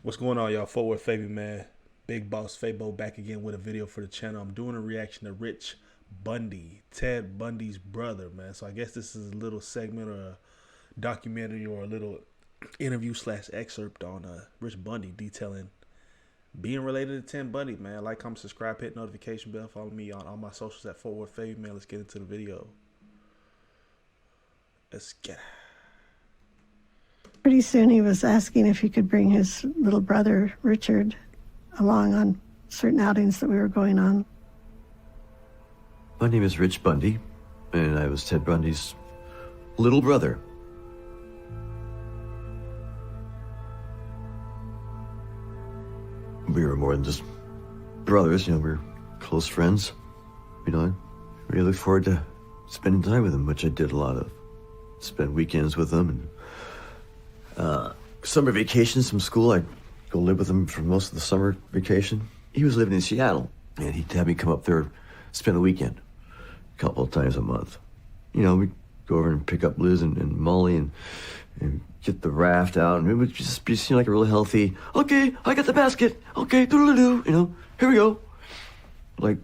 What's going on, y'all? Forward Favy, man. Big Boss Fabo back again with a video for the channel. I'm doing a reaction to Rich Bundy, Ted Bundy's brother, man. So I guess this is a little segment or a documentary or a little interview slash excerpt on Rich Bundy detailing being related to Ted Bundy, man. Like, comment, subscribe, hit notification bell. Follow me on all my socials at Forward Favy, man. Let's get into the video. Let's get it. Pretty soon he was asking if he could bring his little brother, Richard, along on certain outings that we were going on. My name is Rich Bundy, and I was Ted Bundy's little brother. We were more than just brothers, we were close friends. I really look forward to spending time with him, which I did a lot of. Spend weekends with him, and summer vacations from school, I'd go live with him for most of the summer vacation. He was living in Seattle, and he'd have me come up there, spend the weekend, a couple of times a month. We'd go over and pick up Liz and Molly and get the raft out, and it would just be seem like a really healthy, okay, I got the basket, okay, doodle-doo, here we go. Like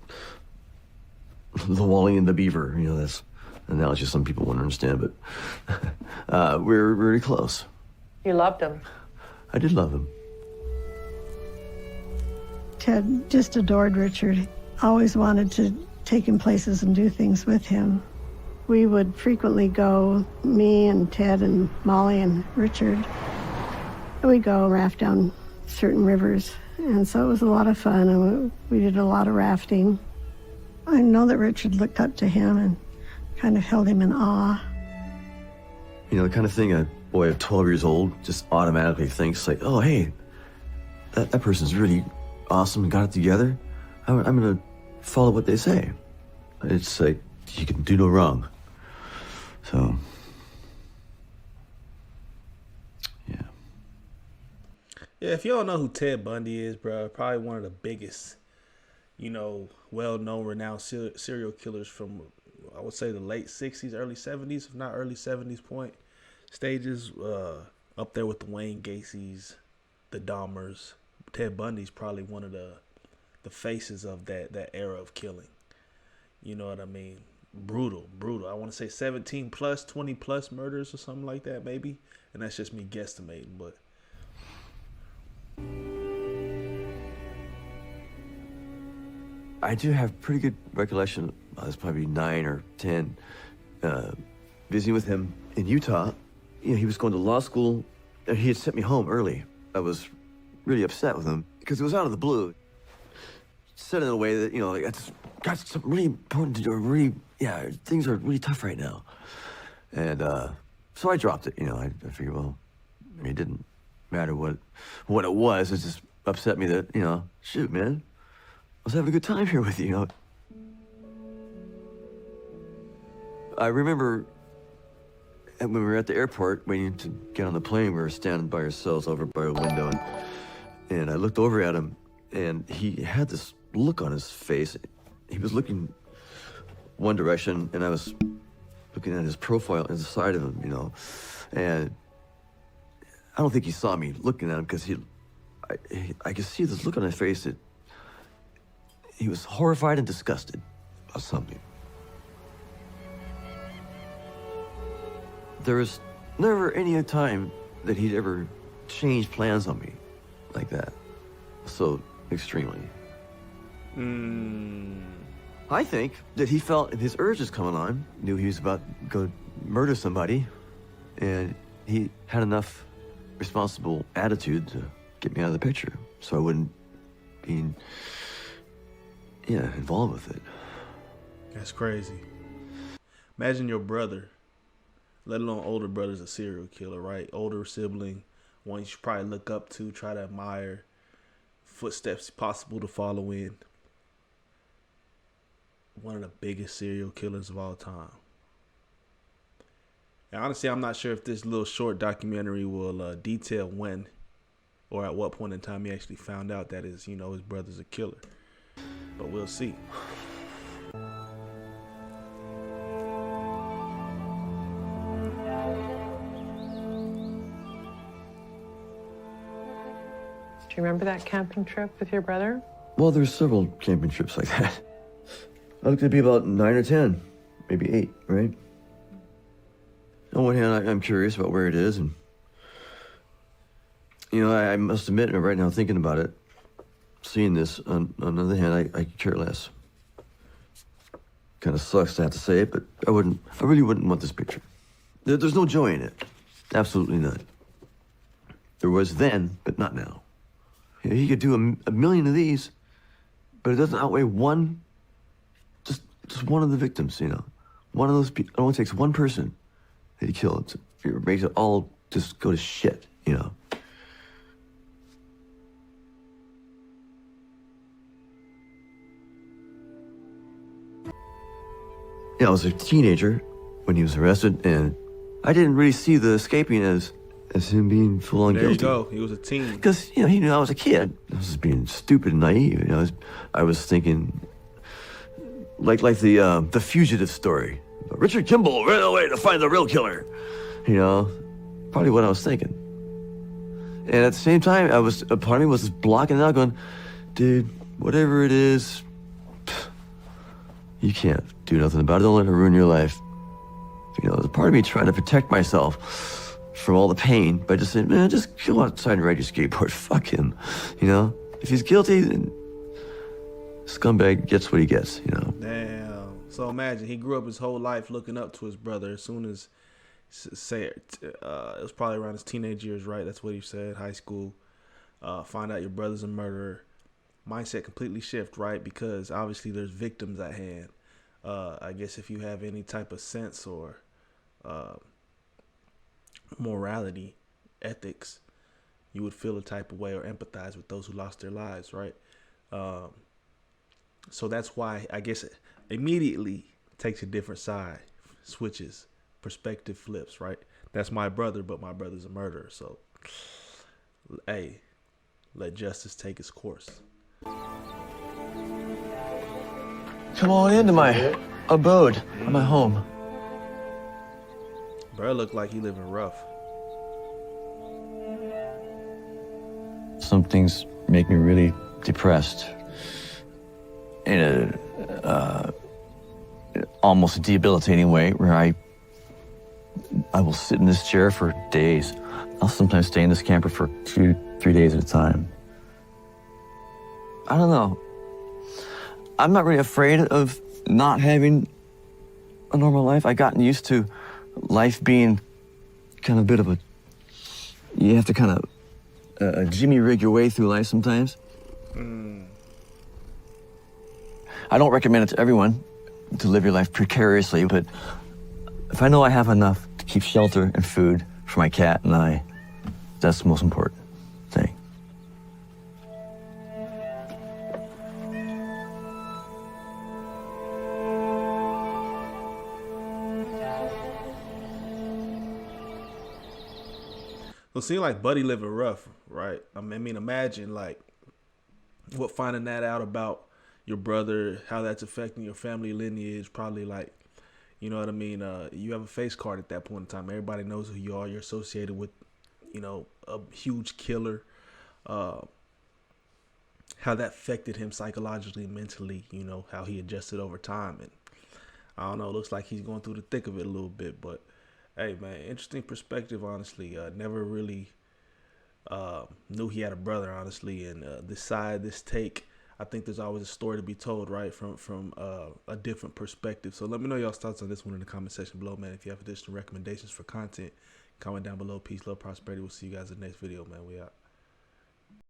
the Wally and the Beaver, that's an analogy some people wouldn't understand, but we're really close. You loved him. I did love him. Ted just adored Richard, always wanted to take him places and do things with him. We would frequently go, me and Ted and Molly and Richard, we'd go raft down certain rivers. And so it was a lot of fun, and we did a lot of rafting. I know that Richard looked up to him and kind of held him in awe. The kind of thing a boy of 12 years old just automatically thinks, like, oh, hey, that person's really awesome and got it together. I'm going to follow what they say. It's like, you can do no wrong. So, yeah. Yeah, if you don't know who Ted Bundy is, bro, probably one of the biggest, well-known, renowned serial killers from, I would say, the late 60s, early 70s, if not early 70s point stages, up there with the Wayne Gacy's, the Dahmers. Ted Bundy's probably one of the faces of that era of killing. You know what I mean? Brutal. I want to say 17 plus, 20 plus murders or something like that, maybe. And that's just me guesstimating, but I do have pretty good recollection. I was probably 9 or 10, visiting with him in Utah. He was going to law school, and he had sent me home early. I was really upset with him because it was out of the blue. Said it in a way that, like, I just got something really important to do. Things are really tough right now. And so I dropped it. I figured, well, it didn't matter what it was. It just upset me that, shoot, man, I was having a good time here with you. I remember when we were at the airport waiting to get on the plane, we were standing by ourselves over by a window, and I looked over at him, and he had this look on his face. He was looking one direction, and I was looking at his profile inside of him, and I don't think he saw me looking at him because I could see this look on his face that he was horrified and disgusted about something. There was never any time that he'd ever changed plans on me like that, so extremely. I think that he felt his urges coming on, knew he was about to go murder somebody, and he had enough responsible attitude to get me out of the picture, so I wouldn't be, involved with it. that's crazy. Imagine your brother, let alone older brother's a serial killer, right? Older sibling, one you should probably look up to, try to admire, footsteps possible to follow in. One of the biggest serial killers of all time. And honestly, I'm not sure if this little short documentary will detail when or at what point in time he actually found out that his brother's a killer. But we'll see. you remember that camping trip with your brother? Well, there's several camping trips like that. I looked to be about 9 or 10, maybe 8, right? On one hand, I'm curious about where it is, and you know, I must admit, right now, thinking about it, seeing this, on the other hand, I could care less. Kind of sucks to have to say it, but I really wouldn't want this picture. There's no joy in it. Absolutely none. There was then, but not now. You know, he could do a million of these, but it doesn't outweigh one, just one of the victims, you know. One of those people, it only takes one person that he killed to make it all just go to shit, you know. Yeah, I was a teenager when he was arrested, and I didn't really see the escaping as him being full-on guilty. There you go. He was a teen. Because, you know, he knew I was a kid. I was just being stupid and naive. You know, I was thinking, like the fugitive story. Richard Kimball ran away to find the real killer. You know, probably what I was thinking. And at the same time, a part of me was just blocking it out, going, dude, whatever it is, you can't do nothing about it. Don't let it ruin your life. You know, there's a part of me trying to protect myself from all the pain by just saying, man, just go outside and ride your skateboard. Fuck him. You know, if he's guilty, then scumbag gets what he gets, you know. Damn. So imagine he grew up his whole life looking up to his brother. As soon as, it was probably around his teenage years, right? That's what he said, high school. Find out your brother's a murderer. Mindset completely shift, right? Because obviously there's victims at hand. I guess if you have any type of sense or morality, ethics, you would feel a type of way or empathize with those who lost their lives, right? So that's why I guess it immediately takes a different side, switches, perspective flips, right? That's my brother, but my brother's a murderer. So, hey, let justice take its course. Come on into my abode, my home. Bro, look like he living rough. Some things make me really depressed. In a almost debilitating way, where I will sit in this chair for days. I'll sometimes stay in this camper for 2-3 days at a time. I don't know. I'm not really afraid of not having a normal life. I've gotten used to life being kind of a bit of you have to kind of jimmy rig your way through life sometimes. I don't recommend it to everyone to live your life precariously, but if I know I have enough to keep shelter and food for my cat and I, that's the most important thing. Well, seem like Buddy living rough, right? I mean, imagine like what finding that out about your brother, how that's affecting your family lineage. Probably like, you know what I mean? You have a face card at that point in time. Everybody knows who you are. You're associated with, you know, a huge killer. How that affected him psychologically, mentally, you know, how he adjusted over time. And I don't know, it looks like he's going through the thick of it a little bit, but hey, man, interesting perspective, honestly. Never really knew he had a brother, honestly. And this take, I think there's always a story to be told, right, from a different perspective. So let me know y'all's thoughts on this one in the comment section below, man. If you have additional recommendations for content, comment down below. Peace, love, prosperity. We'll see you guys in the next video, man. We out.